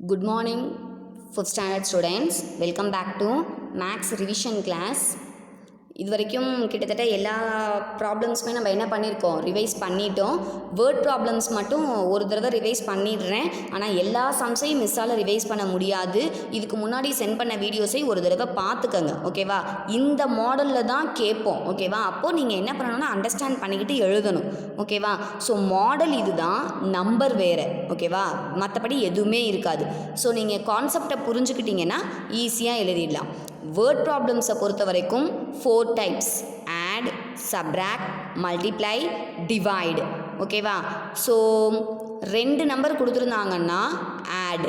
Good morning, 5th standard students. Welcome back to Maths revision class. இது வரைக்கும் கிட்டத்தட்ட எல்லா ப்ராப்ளம்ஸுமே நம்ம என்ன பண்ணியிருக்கோம், ரிவைஸ் பண்ணிட்டோம். வேர்ட் ப்ராப்ளம்ஸ் மட்டும் ஒரு தடவை ரிவைஸ் பண்ணிடுறேன். ஆனால் எல்லா சம்ஸையும் மிஸ்ஸால் ரிவைஸ் பண்ண முடியாது. இதுக்கு முன்னாடி சென்ட் பண்ண வீடியோஸை ஒரு தடவை பார்த்துக்கங்க, ஓகேவா? இந்த மாடலில் தான் கேட்போம், ஓகேவா? அப்போது நீங்கள் என்ன பண்ணணும்னா அண்டர்ஸ்டாண்ட் பண்ணிக்கிட்டு எழுதணும், ஓகேவா? ஸோ மாடல் இதுதான், நம்பர் வேறு, ஓகேவா? மற்றபடி எதுவுமே இருக்காது. ஸோ நீங்கள் கான்செப்டை புரிஞ்சுக்கிட்டீங்கன்னா ஈஸியாக எழுதிடலாம். வேர்ட் ப்ராப்ளம்ஸை பொறுத்த வரைக்கும் 4 types: add, subtract, multiply, divide, ஓகேவா? ஸோ 2 நம்பர் கொடுத்துருந்தாங்கன்னா ஆட்,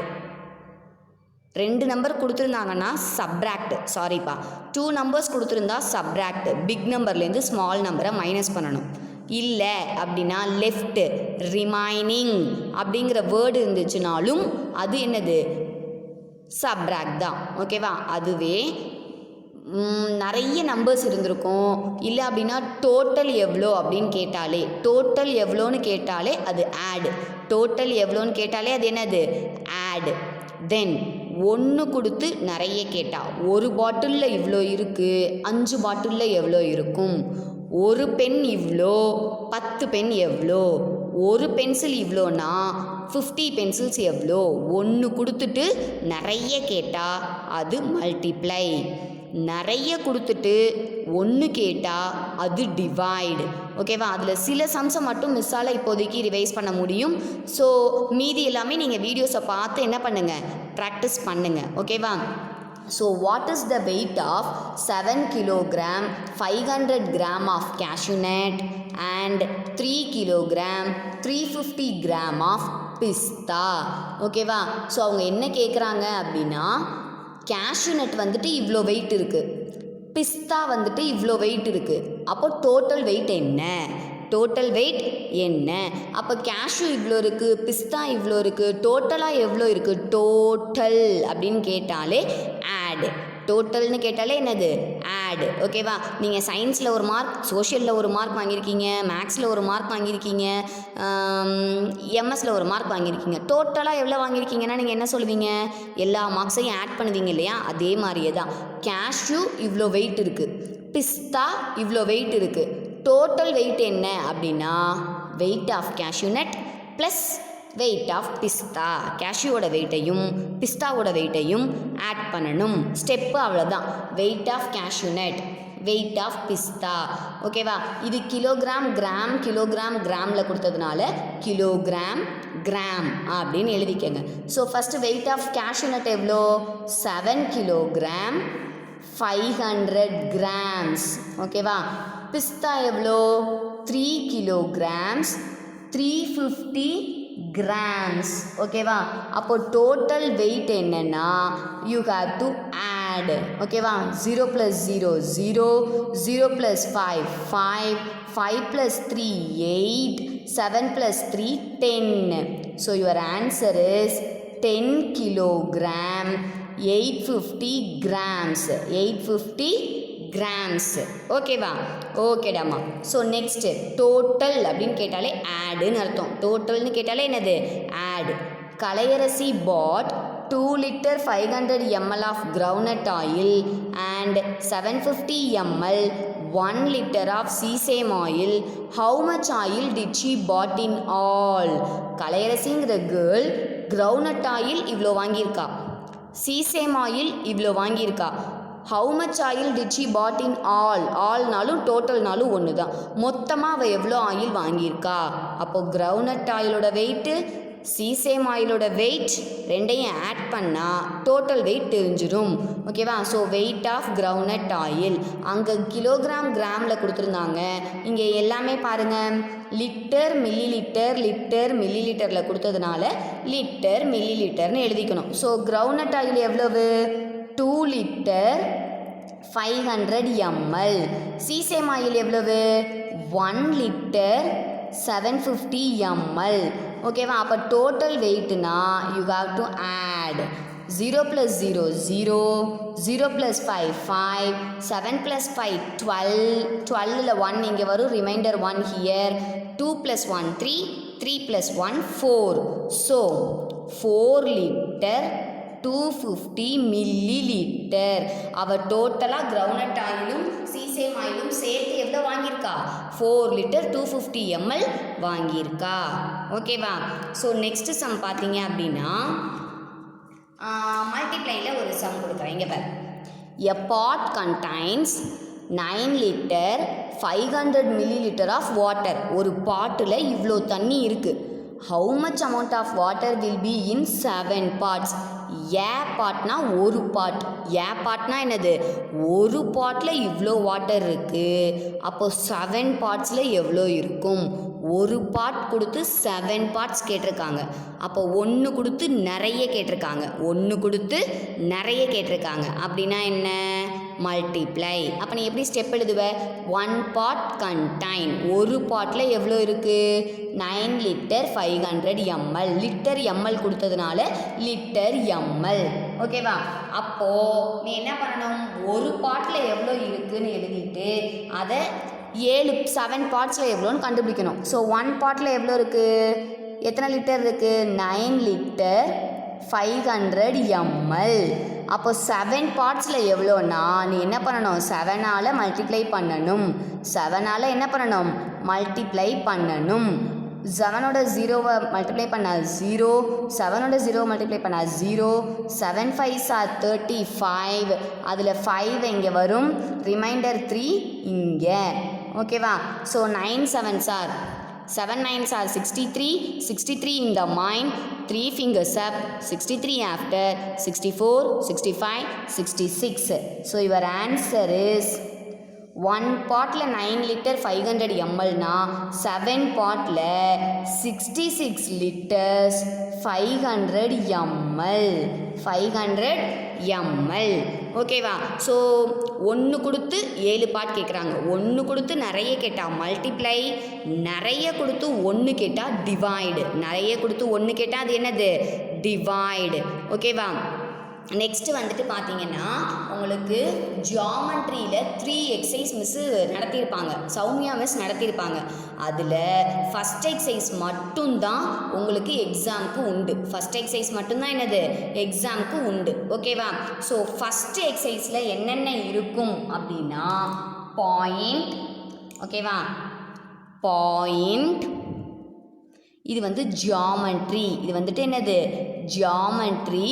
2 நம்பர் கொடுத்துருந்தாங்கன்னா சப்ராக்ட், சாரிப்பா 2 நம்பர்ஸ் கொடுத்துருந்தா சப்ராக்ட், பிக் நம்பர்லேருந்து ஸ்மால் நம்பரை மைனஸ் பண்ணணும். இல்லை அப்படின்னா லெஃப்ட், ரிமைனிங் அப்படிங்கிற வேர்டு இருந்துச்சுனாலும் அது என்னது, சப்ராக்ட் தான், ஓகேவா? அதுவே நிறைய நம்பர்ஸ் இருந்திருக்கும், இல்லை அப்படின்னா டோட்டல் எவ்வளோ அப்படின்னு கேட்டாலே, டோட்டல் எவ்வளோன்னு கேட்டாலே அது ஆட், டோட்டல் எவ்வளோன்னு கேட்டாலே அது என்னது, ஆட். தென் 1 கொடுத்து நிறைய கேட்டால், ஒரு பாட்டிலில் இவ்வளோ இருக்குது, 5 பாட்டிலில் எவ்வளோ இருக்கும், ஒரு பென் இவ்வளோ, 10 பென் எவ்வளோ, ஒரு பென்சில் இவ்வளோனா 50 பென்சில்ஸ் எவ்வளோ, 1 கொடுத்துட்டு நிறைய கேட்டால் அது மல்டிப்ளை, நிறைய கொடுத்துட்டு 1 கேட்டால் அது டிவைடு, ஓகேவா? அதில் சில சம்ஸை மட்டும் மிஸ்ஸால் இப்போதைக்கு ரிவைஸ் பண்ண முடியும். ஸோ மீதி எல்லாமே நீங்கள் வீடியோஸை பார்த்து என்ன பண்ணுங்கள், ப்ராக்டிஸ் பண்ணுங்கள், ஓகேவா? So what is the weight of 7 kilogram 500 gram of cashew nut and 3 kilogram 350 gram of பிஸ்தா, ஓகேவா? ஸோ அவங்க என்ன கேட்குறாங்க அப்படின்னா, கேஷ்யூ நட் வந்துட்டு இவ்வளோ வெயிட் இருக்குது, பிஸ்தா வந்துட்டு இவ்வளோ வெயிட் இருக்குது, அப்போ டோட்டல் வெயிட் என்ன, டோட்டல் வெயிட் என்ன? அப்போ கேஷ்யூ இவ்வளோ இருக்குது, பிஸ்தா இவ்வளோ இருக்குது, டோட்டலாக எவ்வளோ இருக்குது, டோட்டல் அப்படின்னு கேட்டாலே ஆட், டோட்டல்னு கேட்டாலே என்னது, ஆட், ஓகேவா? நீங்கள் சயின்ஸில் ஒரு மார்க், சோஷியலில் ஒரு மார்க் வாங்கியிருக்கீங்க, மேக்ஸில் ஒரு மார்க் வாங்கியிருக்கீங்க, எம்எஸில் ஒரு மார்க் வாங்கியிருக்கீங்க, டோட்டலாக எவ்வளோ வாங்கியிருக்கீங்கன்னா நீங்கள் என்ன சொல்லுவீங்க, எல்லா மார்க்ஸையும் ஆட் பண்ணுவீங்க இல்லையா? அதே மாதிரியே தான் கேஷ்யூ இவ்வளோ வெயிட் இருக்குது, பிஸ்தா இவ்வளோ வெயிட் இருக்குது, டோட்டல் வெயிட் என்ன அப்படின்னா weight of cashew nut plus weight of பிஸ்தா, கேஷ்யூவோட வெயிட்டையும் பிஸ்தாவோட வெயிட்டையும் ஆட் பண்ணணும். ஸ்டெப்பு அவ்வளோதான். Weight of cashew nut, weight of பிஸ்தா, ஓகேவா? இது கிலோகிராம் கிராம் கிலோகிராம் கிராமில் கொடுத்ததுனால கிலோகிராம் கிராம் அப்படின்னு எழுதிக்கங்க. So first weight of cashew nut எவ்வளோ, 7 கிலோகிராம் 500 கிராம்ஸ், ஓகேவா? பிஸ்தா எவ்வளோ, 3 கிலோகிராம்ஸ் 350 கிராம்ஸ், ஓகேவா? அப்போ டோட்டல் வெயிட் என்னன்னா யூ ஹாவ் டு ஆட், ஓகேவா? 0 + 0 0, 0 + 5 5, 5 + 3 8, 7 + 3 10. So your answer is 10 kilogram 850 grams, 850 grams, ஓகேவா? ஓகேடாமா. ஸோ நெக்ஸ்ட்டு டோட்டல் அப்படின்னு கேட்டாலே ஆடுன்னு அர்த்தம். டோட்டல்னு கேட்டாலே என்னது, add. Kalaiyarasi pot 2 liter 500 ml of groundnut oil and 750 ml 1 liter of sesame oil. How much oil did she bought in all? கலையரசிங்கிற girl groundnut oil இவ்வளோ வாங்கியிருக்கா, சீசேம் ஆயில் இவ்வளோ வாங்கியிருக்கா. How much oil did she bought in all, ஆல்னாலும் டோட்டல்னாலும் ஒன்று தான். மொத்தமாக அவள் எவ்வளோ ஆயில் வாங்கியிருக்கா. அப்போது கிரவுண்ட்நட் ஆயிலோட வெயிட்டு சீசேம் ஆயிலோட வெயிட் ரெண்டையும் ஆட் பண்ணால் டோட்டல் வெயிட் தெரிஞ்சிடும், ஓகேவா? So weight of groundnut oil அங்கே கிலோகிராம் கிராமில் கொடுத்துருந்தாங்க, இங்கே எல்லாமே பாருங்கள் litre millilitre, litre milli லிட்டரில் கொடுத்ததுனால லிட்டர் மில்லி லிட்டர்னு எழுதிக்கணும். ஸோ கிரவுண்ட்நட் ஆயில் எவ்வளவு, 2 liter 500 ml. சீசேம் ஆயில் எவ்வளவு, 1 liter 750 ml, ஓகேவா? அப்போ டோட்டல் வெயிட்னா யூ ஹாவ் டு ஆட் 0 + 0 0, 0 + 5 5, 7 + 5 12, 12ல் 1 இங்கே வரும், reminder 1 here, 2 + 1 3, 3 + 1 4. So 4 litre 250 milliliter. அவள் டோட்டலாக கிரவுண்ட் ஆயிலும் சீசேம் ஆயிலும் சேர்த்து எவ்வளோ வாங்கியிருக்கா? 4 லிட்டர் 250 ml வாங்கியிருக்கா. ஓகேவா? ஸோ நெக்ஸ்ட் சம் பார்த்தீங்க அப்படின்னா மல்டிப்ளையில் ஒரு சம் கொடுக்குறேன். இங்கே பாரு. A pot contains 9 liter 500 milliliter of water. ஒரு பாட்டில் இவ்வளோ தண்ணி இருக்குது. How much amount of water will be in 7 parts? ஏ பாட்னா ஒரு பாட். ஏ பாட்னா என்னது? ஒரு பாட்டில் இவ்வளோ வாட்டர் இருக்குது. அப்போ 7 பார்ட்ஸில் எவ்வளோ இருக்கும்? ஒரு பார்ட் கொடுத்து 7 பார்ட்ஸ் கேட்டிருக்காங்க. அப்போ ஒன்று கொடுத்து நிறைய கேட்டிருக்காங்க. ஒன்று கொடுத்து நிறைய கேட்டிருக்காங்க அப்படின்னா என்ன? மல்டிப்ளை. அப்போ நீ எப்படி ஸ்டெப் எழுதுவ? 1 part contain. ஒரு பாட்டில் எவ்வளோ இருக்குது? 9 லிட்டர் 500 ml. லிட்டர் எம்எல் கொடுத்ததுனால லிட்டர் எம்எல். ஓகேவா? அப்போது நீ என்ன பண்ணணும்? ஒரு பாட்டில் எவ்வளோ இருக்குதுன்னு எழுதிட்டு அதை 7 பார்ட்ஸில் எவ்வளோன்னு கண்டுபிடிக்கணும். ஸோ 1 பாட்டில் எவ்வளோ இருக்குது? எத்தனை லிட்டர் இருக்குது? 9 லிட்டர் 500 ml. அப்போ 7 பார்ட்ஸில் எவ்வளோன்னா நீ என்ன பண்ணணும்? 7ஆல் மல்டிப்ளை பண்ணணும். 7ஆல் என்ன பண்ணணும்? மல்டிப்ளை பண்ணணும். 7ஓட 0வை மல்டிப்ளை பண்ணால் 0, 7ஓட 0 மல்டிப்ளை பண்ணால் 0, 7 5s are 35. அதில் 5 இங்கே வரும், ரிமைண்டர் 3 இங்கே. ஓகேவா? So 9 7s are 7 9s are 63, 63 in the mind, 3 fingers up, 63 after, 64, 65, 66. So your answer is 1 bottle 9 litre 500 mlனா 7 bottle 66 litres 500 ml. 500 ml. ஓகேவா? ஸோ ஒன்று கொடுத்து 7 பார்ட் கேட்குறாங்க. ஒன்று கொடுத்து நிறைய கேட்டால் மல்டிப்ளை, நிறைய கொடுத்து ஒன்று கேட்டால் டிவைடு. நிறைய கொடுத்து ஒன்று கேட்டால் அது என்னது? டிவைடு. ஓகேவா? நெக்ஸ்ட்டு வந்துட்டு பார்த்தீங்கன்னா உங்களுக்கு ஜியாமெட்ரியில் 3 எக்ஸசைஸ் மிஸ்ஸு நடத்தியிருப்பாங்க. சௌமியா மிஸ் நடத்தியிருப்பாங்க. அதில் ஃபஸ்ட் எக்ஸசைஸ் மட்டும்தான் உங்களுக்கு எக்ஸாமுக்கு உண்டு. ஃபஸ்ட் எக்ஸசைஸ் மட்டும்தான் என்னது? எக்ஸாமுக்கு உண்டு. ஓகேவா? ஸோ ஃபஸ்ட்டு எக்ஸசைஸில் என்னென்ன இருக்கும் அப்படின்னா பாயிண்ட். ஓகேவா? பாயிண்ட். இது வந்து ஜியாமெட்ரி. இது வந்துட்டு என்னது? ஜியாமெட்ரி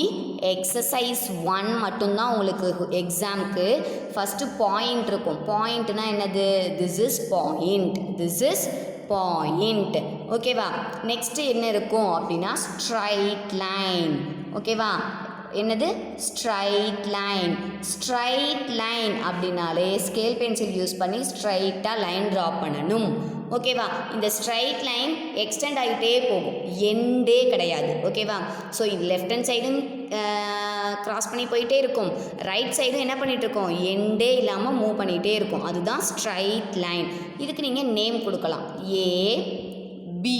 எக்ஸசைஸ் 1 மட்டும்தான் உங்களுக்கு எக்ஸாமுக்கு. ஃபஸ்ட்டு பாயிண்ட் இருக்கும். பாயிண்ட்னா என்னது? This is point. This is point. ஓகேவா? நெக்ஸ்ட்டு என்ன இருக்கும் அப்படின்னா ஸ்ட்ரைட் லைன். ஓகேவா? என்னது? Straight line. ஸ்ட்ரைட் லைன் அப்படின்னாலே ஸ்கேல் பென்சில் யூஸ் பண்ணி ஸ்ட்ரைட்டாக லைன் ட்ரா பண்ணணும். ஓகேவா? இந்த ஸ்ட்ரைட் லைன் எக்ஸ்டெண்ட் ஆகிட்டே போகும், எண்டே கிடையாது. ஓகேவா? ஸோ இது லெஃப்ட் ஹேண்ட் சைடும் க்ராஸ் பண்ணி போயிட்டே இருக்கும், ரைட் சைடும் என்ன பண்ணிகிட்ருக்கோம்? எண்டே இல்லாமல் மூவ் பண்ணிகிட்டே இருக்கும். அதுதான் ஸ்ட்ரைட் லைன். இதுக்கு நீங்கள் நேம் கொடுக்கலாம். ஏ பி.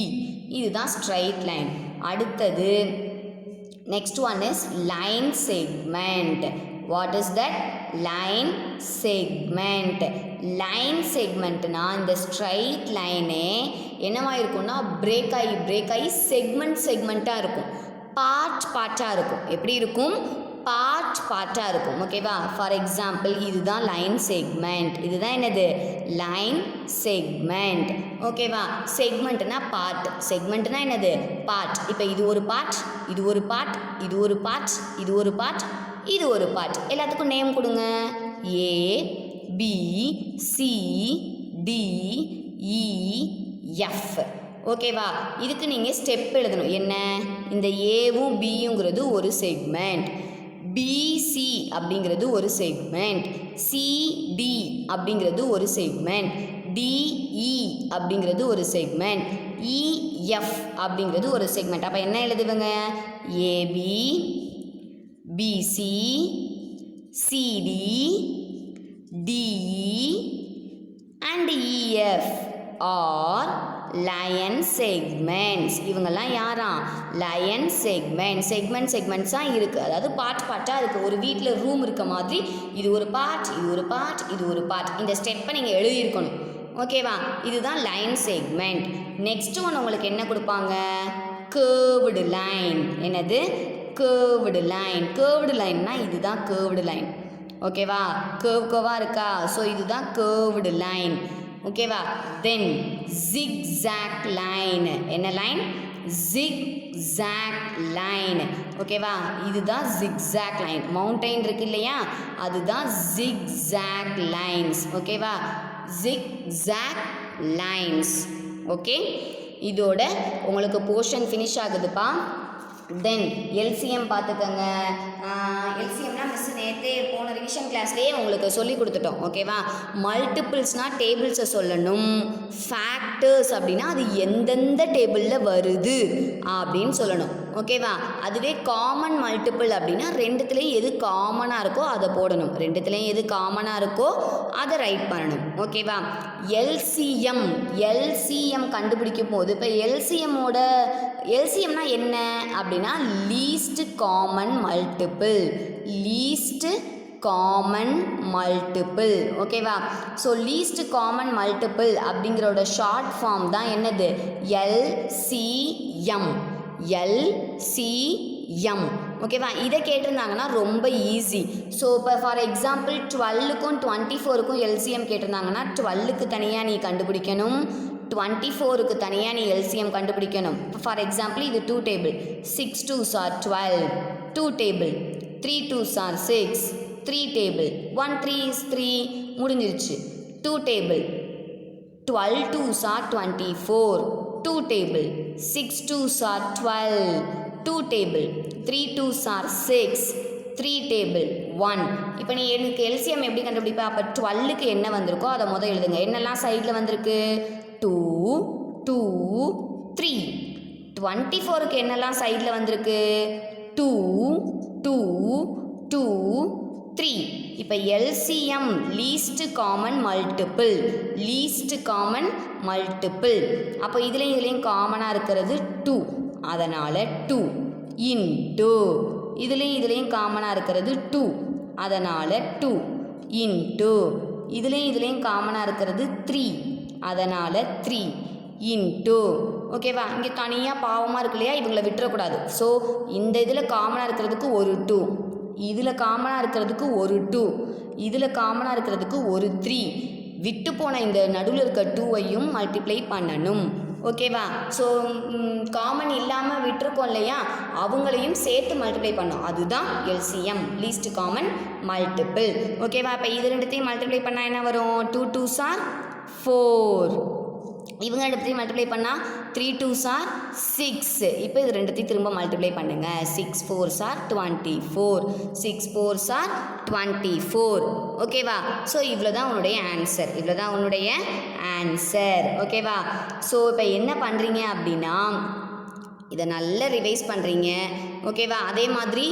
இதுதான் ஸ்ட்ரைட் லைன். அடுத்தது next one is line segment. What is that? Line segment. Line segment na இந்த straight line என்னவா இருக்கும்னா பிரேக் ஆகி செக்மெண்ட்டாக இருக்கும், பார்ட்டாக இருக்கும். எப்படி இருக்கும்? பார்ட்டாக இருக்கும். ஓகேவா? ஃபார் எக்ஸாம்பிள் இதுதான் லைன் செக்மெண்ட். இதுதான் என்னது? Line segment. ஓகேவா? செக்மெண்ட்னா பார்ட், செக்மெண்ட்னா என்னது? பார்ட். இப்போ இது ஒரு பார்ட், இது ஒரு பார்ட், இது ஒரு பார்ட், இது ஒரு பார்ட், இது ஒரு பார்ட். எல்லாத்துக்கும் நேம் கொடுங்க. A B C D E F. ஓகேவா? இதுக்கு நீங்கள் ஸ்டெப் எழுதணும். என்ன? இந்த ஏவும் பியுங்கிறது ஒரு செக்மெண்ட், பிசி அப்படிங்கிறது ஒரு செக்மெண்ட், சிடி அப்படிங்கிறது ஒரு செக்மெண்ட், டிஇ அப்படிங்கிறது ஒரு செக்மெண்ட், இஎஃப் அப்படிங்கிறது ஒரு செக்மெண்ட். அப்போ என்ன எழுதுவங்க? AB BC CD DE and EF are line segments. இவங்கெல்லாம் யாரா? Line segment. செக்மெண்ட்ஸாக இருக்குது, அதாவது பார்ட்டாக இருக்குது. ஒரு வீட்டில் ரூம் இருக்க மாதிரி இது ஒரு பார்ட், இது ஒரு பார்ட், இது ஒரு பார்ட். இந்த ஸ்டெப்பை நீங்கள் எழுதியிருக்கணும். ஓகேவா? இதுதான் லைன் செக்மெண்ட். நெக்ஸ்ட் ஒன்று உங்களுக்கு என்ன கொடுப்பாங்க? curved line. என்னது curved line. curved lineனா இதுதான் curved line. ஓகேவா curve இருக்கா ஸோ இதுதான் curved line. ஓகேவா தென் zigzag line. என்ன லைன் zigzag line. ஓகேவா இதுதான் zigzag line. மவுண்டைன் இருக்கு இல்லையா அதுதான் zigzag lines. ஓகேவா zigzag lines. ஓகே இதோட உங்களுக்கு போர்ஷன் ஃபினிஷ் ஆகுதுப்பா. தென் எல்சிஎம் பார்த்துக்கோங்க. எல்சிஎம்னா மிஸ் நேற்றே போன ரிவிஷன் கிளாஸ்லேயே உங்களுக்கு சொல்லி கொடுத்துட்டோம். ஓகேவா மல்டிபிள்ஸ்னால் டேபிள்ஸை சொல்லணும். ஃபேக்டர்ஸ் அப்படின்னா அது எந்தெந்த டேபிளில் வருது அப்படின்னு சொல்லணும். ஓகேவா அதுவே காமன் மல்டிபிள் அப்படின்னா ரெண்டுத்துலேயும் எது காமனாக இருக்கோ அதை போடணும். ரெண்டுத்துலேயும் எது காமனாக இருக்கோ அதை ரைட் பண்ணணும். ஓகேவா எல்சிஎம் கண்டுபிடிக்கும் போது இப்போ எல்சிஎம்னா என்ன அப்படின்னா least common multiple. Least common multiple. ஓகேவா ஸோ லீஸ்ட் காமன் மல்டிபிள் அப்படிங்கிறோட ஷார்ட் ஃபார்ம் தான் என்னது எல்சிஎம். எல்சிஎம். ஓகேவா இதை கேட்டிருந்தாங்கன்னா ரொம்ப ஈஸி. ஸோ இப்போ ஃபார் எக்ஸாம்பிள் 12க்கும் 24க்கும் எல்சிஎம் கேட்டிருந்தாங்கன்னா 12க்கு தனியாக நீ கண்டுபிடிக்கணும், 24க்கு தனியாக நீ எல்சிஎம் கண்டுபிடிக்கணும். இப்போ ஃபார் எக்ஸாம்பிள் இது 2 table 6 2s are 12 2 table 3 2s are 6 3 table 1 3 is 3 முடிஞ்சிருச்சு. 2 table 12 2s are 24 2 table 6 2s are 12 2 table 3 2s are 6 3 table 1. இப்போ நீ எனக்கு எல்சிஎம் எப்படி கண்டுபிடிப்பா? அப்போ 12க்கு என்ன வந்திருக்கோ அதை முதல் எழுதுங்க. என்னெல்லாம் சைடில் வந்திருக்கு 2 2 3. 24க்கு என்னெல்லாம் சைடில் வந்திருக்கு 2 2 2 3. இப்போ LCM least common multiple. Least common multiple அப்போ இதுலேயும் காமனாக இருக்கிறது 2 அதனால் 2 இன்ட்டு இதுலேயும் காமனாக இருக்கிறது 2 அதனால் 2 இன்ட்டு இதுலேயும் காமனாக இருக்கிறது 3 அதனால் 3 இன்ட்டு. ஓகேவா இங்கே தனியாக பாவமாக இருக்கு இல்லையா இவங்களை விட்டுறக்கூடாது. ஸோ இந்த இதில் காமனாக இருக்கிறதுக்கு ஒரு 2, இதில் காமனாக இருக்கிறதுக்கு ஒரு 2, இதில் காமனாக இருக்கிறதுக்கு ஒரு 3. விட்டு போன இந்த நடுவில் இருக்க 2வையும் மல்டிப்ளை பண்ணணும். ஓகேவா ஸோ காமன் இல்லாமல் விட்டுருக்கோம் இல்லையா அவங்களையும் சேர்த்து மல்டிப்ளை பண்ணோம். அதுதான் எல்சிஎம் லீஸ்ட் காமன் மல்டிபிள். ஓகேவா இப்போ இது ரெண்டுத்தையும் மல்டிப்ளை பண்ணால் என்ன வரும் 2 2s are 4. இவங்க ரெண்டுத்தையும் மல்டிப்ளை பண்ணால் 3 2s are 6. இப்போ இது ரெண்டுத்தையும் திரும்ப மல்டிப்ளை பண்ணுங்கள். 6 4s are 24 6 4s are 24. ஓகேவா ஸோ இவ்வளோ தான் உன்னுடைய ஆன்சர். ஓகேவா ஸோ இப்போ என்ன பண்ணுறீங்க அப்படின்னா இதை நல்லா ரிவைஸ் பண்ணுறீங்க. ஓகேவா அதே மாதிரி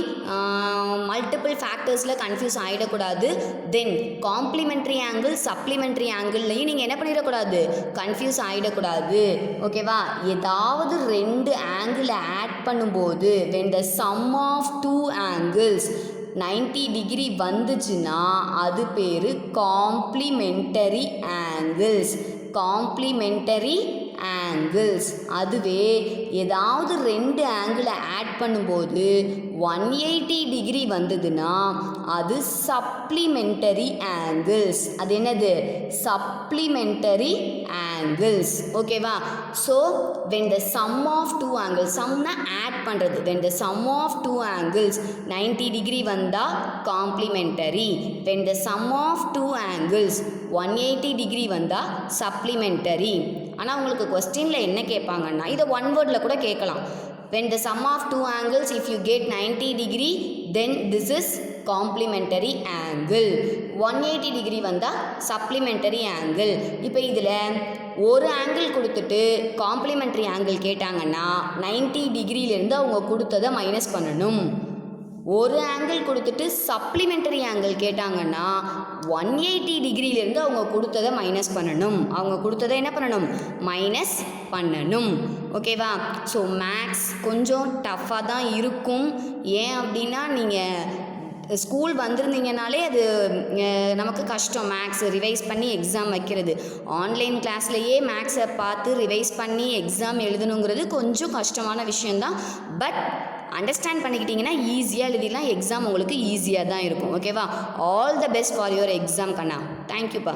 மல்டிபிள் ஃபேக்டர்ஸில் கன்ஃபியூஸ் ஆகிடக்கூடாது. தென் காம்ப்ளிமெண்ட்ரி ஆங்கிள் சப்ளிமெண்ட்ரி ஆங்கிள்லையும் நீங்கள் என்ன பண்ணிடக்கூடாது கன்ஃபியூஸ் ஆகிடக்கூடாது. ஓகேவா ஏதாவது 2 ஆங்கிளை ஆட் பண்ணும்போது when the sum of 2 angles 90 degree வந்துச்சுன்னா அது பேர் காம்ப்ளிமெண்டரி ஆங்கிள்ஸ். Complementary angles. அதுவே ஏதாவது 2 ஆங்கிளை ஆட் பண்ணும்போது 180 டிகிரி வந்ததுன்னா அது சப்ளிமெண்டரி ஆங்கிள்ஸ். அது என்னது சப்ளிமெண்டரி ஆங்கிள்ஸ். ஓகேவா so when the sum of 2 angles சம்னா ஆட் பண்ணுறது when the sum of 2 angles 90 degree வந்தால் complementary. when the sum of 2 angles 180 degree வந்தால் சப்ளிமெண்டரி. ஆனால் உங்களுக்கு கொஸ்டினில் என்ன கேட்பாங்கன்னா இதை ஒன் வேர்டில் கூட கேட்கலாம். when the sum of 2 angles if you get 90 degree then this is complementary angle. 180 degree வந்தால் சப்ளிமெண்டரி ஆங்கிள். இப்போ இதில் ஒரு ஆங்கிள் கொடுத்துட்டு காம்ப்ளிமெண்டரி ஆங்கிள் கேட்டாங்கன்னா 90 டிகிரியிலேருந்து அவங்க கொடுத்ததை மைனஸ் பண்ணணும். ஒரு ஆங்கிள் கொடுத்துட்டு சப்ளிமெண்டரி ஆங்கிள் கேட்டாங்கன்னா 180 டிகிரியிலேருந்து அவங்க கொடுத்ததை மைனஸ் பண்ணணும். அவங்க கொடுத்ததை என்ன பண்ணணும் மைனஸ் பண்ணணும். ஓகேவா ஸோ மேக்ஸ் கொஞ்சம் டஃப்பாக தான் இருக்கும். ஏன் அப்படின்னா நீங்கள் ஸ்கூல் வந்திருந்தீங்கனாலே அது நமக்கு கஷ்டம் மேக்ஸ் ரிவைஸ் பண்ணி எக்ஸாம் வைக்கிறது. ஆன்லைன் கிளாஸ்லேயே மேக்ஸை பார்த்து ரிவைஸ் பண்ணி எக்ஸாம் எழுதணுங்கிறது கொஞ்சம் கஷ்டமான விஷயந்தான். பட் அண்டர்ஸ்டாண்ட் பண்ணிக்கிட்டிங்கன்னா ஈஸியாக எழுதிடலாம். எக்ஸாம் உங்களுக்கு ஈஸியாக தான் இருக்கும். ஓகேவா? All the best for your exam கண்ணா. தேங்க்யூப்பா.